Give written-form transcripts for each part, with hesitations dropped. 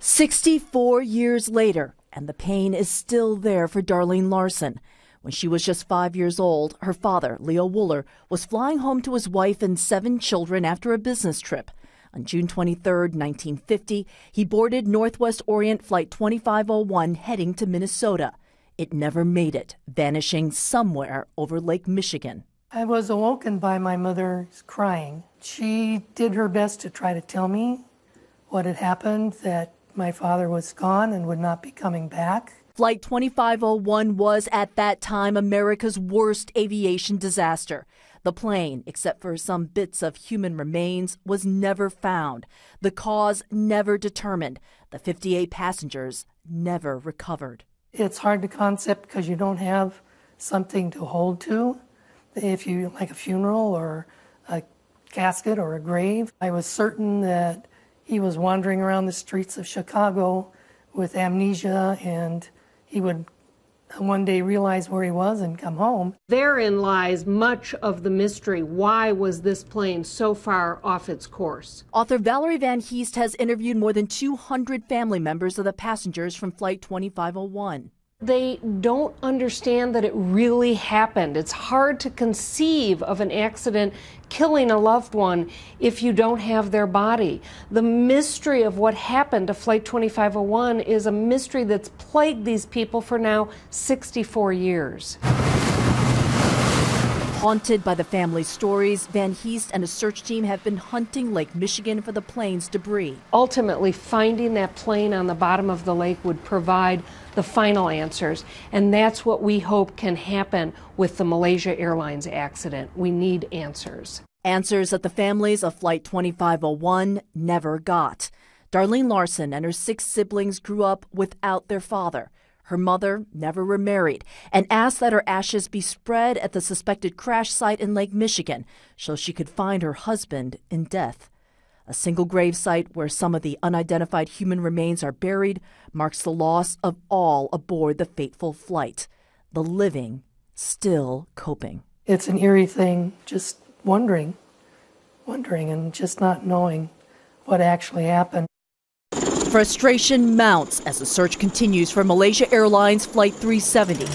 64 years later, and the pain is still there for Darlene Larson. When she was just 5 years old, her father, Leo Wooler, was flying home to his wife and 7 children after a business trip. On June 23, 1950, he boarded Northwest Orient Flight 2501 heading to Minnesota. It never made it, vanishing somewhere over Lake Michigan. I was awoken by my mother crying. She did her best to try to tell me what had happened, that my father was gone and would not be coming back. Flight 2501 was at that time America's worst aviation disaster. The plane, except for some bits of human remains, was never found. The cause never determined. The 58 passengers never recovered. It's hard to concept because you don't have something to hold to. If you like a funeral or a casket or a grave, I was certain that he was wandering around the streets of Chicago with amnesia, and he would one day realize where he was and come home. Therein lies much of the mystery. Why was this plane so far off its course? Author Valerie Van Heest has interviewed more than 200 family members of the passengers from Flight 2501. They don't understand that it really happened. It's hard to conceive of an accident killing a loved one if you don't have their body. The mystery of what happened to Flight 2501 is a mystery that's plagued these people for now 64 years. Haunted by the family's stories, Van Heest and a search team have been hunting Lake Michigan for the plane's debris. Ultimately, finding that plane on the bottom of the lake would provide the final answers, and that's what we hope can happen with the Malaysia Airlines accident. We need answers. Answers that the families of Flight 2501 never got. Darlene Larson and her 6 siblings grew up without their father. Her mother never remarried and asked that her ashes be spread at the suspected crash site in Lake Michigan so she could find her husband in death. A single grave site where some of the unidentified human remains are buried marks the loss of all aboard the fateful flight. The living still coping. It's an eerie thing, just wondering and just not knowing what actually happened. Frustration mounts as the search continues for Malaysia Airlines Flight 370.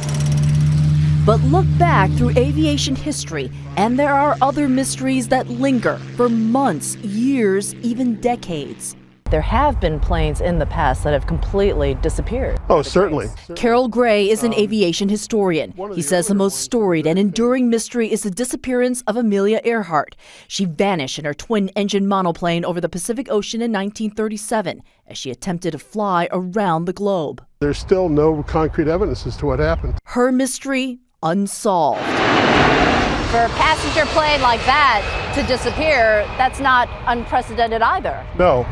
But look back through aviation history, and there are other mysteries that linger for months, years, even decades. There have been planes in the past that have completely disappeared. Oh, certainly. Carol Gray is an aviation historian. He says the most storied and enduring mystery is the disappearance of Amelia Earhart. She vanished in her twin-engine monoplane over the Pacific Ocean in 1937 as she attempted to fly around the globe. There's still no concrete evidence as to what happened. Her mystery unsolved. For a passenger plane like that to disappear, that's not unprecedented either. No.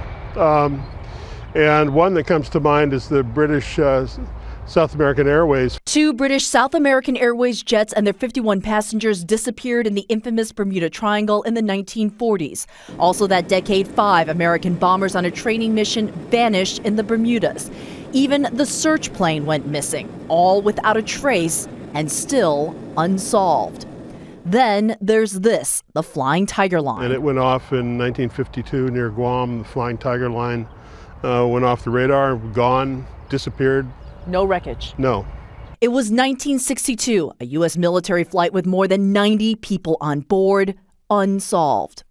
And one that comes to mind is the British South American Airways. 2 British South American Airways jets and their 51 passengers disappeared in the infamous Bermuda Triangle in the 1940s. Also that decade, 5 American bombers on a training mission vanished in the Bermudas. Even the search plane went missing, all without a trace and still unsolved. Then there's this, the Flying Tiger line. And it went off in 1952 near Guam. The Flying Tiger line went off the radar, gone, disappeared. No wreckage. No. It was 1962, a U.S. military flight with more than 90 people on board, unsolved.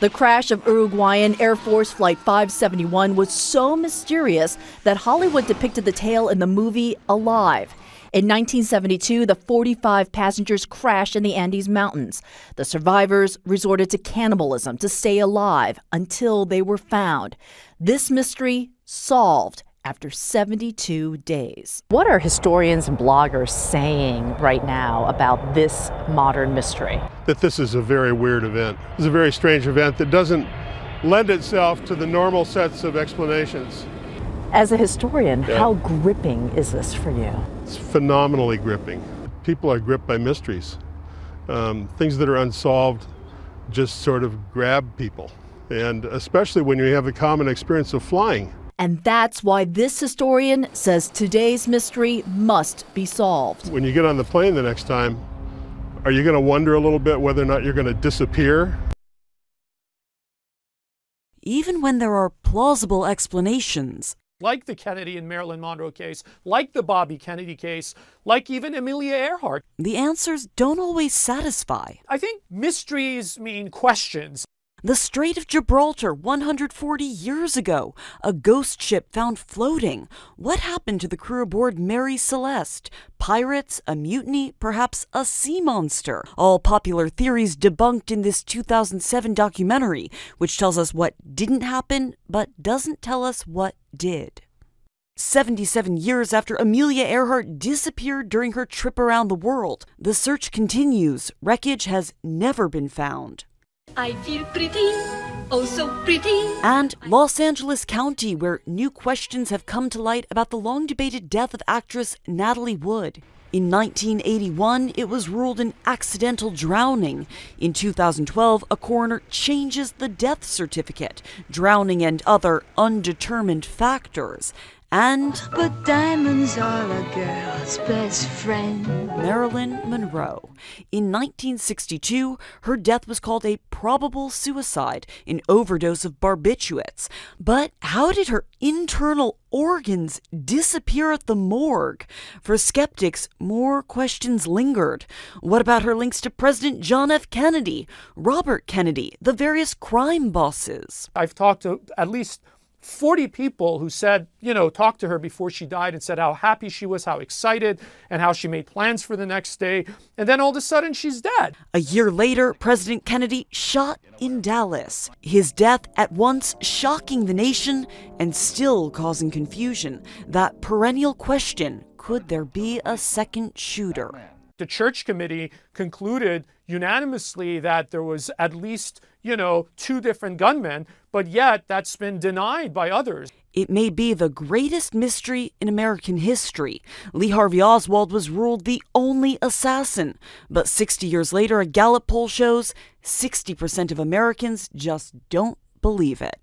The crash of Uruguayan Air Force Flight 571 was so mysterious that Hollywood depicted the tale in the movie Alive. In 1972, the 45 passengers crashed in the Andes Mountains. The survivors resorted to cannibalism to stay alive until they were found. This mystery solved after 72 days. What are historians and bloggers saying right now about this modern mystery? That this is a very weird event. It's a very strange event that doesn't lend itself to the normal sets of explanations. As a historian, how gripping is this for you? It's phenomenally gripping. People are gripped by mysteries. Things that are unsolved just sort of grab people, and especially when you have the common experience of flying. And that's why this historian says today's mystery must be solved. When you get on the plane the next time, are you going to wonder a little bit whether or not you're going to disappear? even when there are plausible explanations. Like the Kennedy and Marilyn Monroe case, like the Bobby Kennedy case, like even Amelia Earhart. The answers don't always satisfy. I think mysteries mean questions. The Strait of Gibraltar 140 years ago, a ghost ship found floating. What happened to the crew aboard Mary Celeste? Pirates, a mutiny, perhaps a sea monster? All popular theories debunked in this 2007 documentary, which tells us what didn't happen, but doesn't tell us what did. 77 years after Amelia Earhart disappeared during her trip around the world, the search continues. Wreckage has never been found. I feel pretty, oh so pretty. And Los Angeles County, where new questions have come to light about the long-debated death of actress Natalie Wood. In 1981, it was ruled an accidental drowning. In 2012, a coroner changes the death certificate, drowning and other undetermined factors. And But diamonds are a girl's best friend. Marilyn Monroe. In 1962, her death was called a probable suicide, an overdose of barbiturates. But how did her internal organs disappear at the morgue? For skeptics, more questions lingered. What about her links to President John F. Kennedy, Robert Kennedy, the various crime bosses? I've talked to at least 40 people who said, talked to her before she died and said how happy she was, how excited, and how she made plans for the next day. And then all of a sudden, she's dead. A year later, President Kennedy shot in Dallas. His death at once shocking the nation and still causing confusion. That perennial question, could there be a second shooter? The church committee concluded unanimously that there was at least, 2 different gunmen, but yet that's been denied by others. It may be the greatest mystery in American history. Lee Harvey Oswald was ruled the only assassin. But 60 years later, a Gallup poll shows 60% of Americans just don't believe it.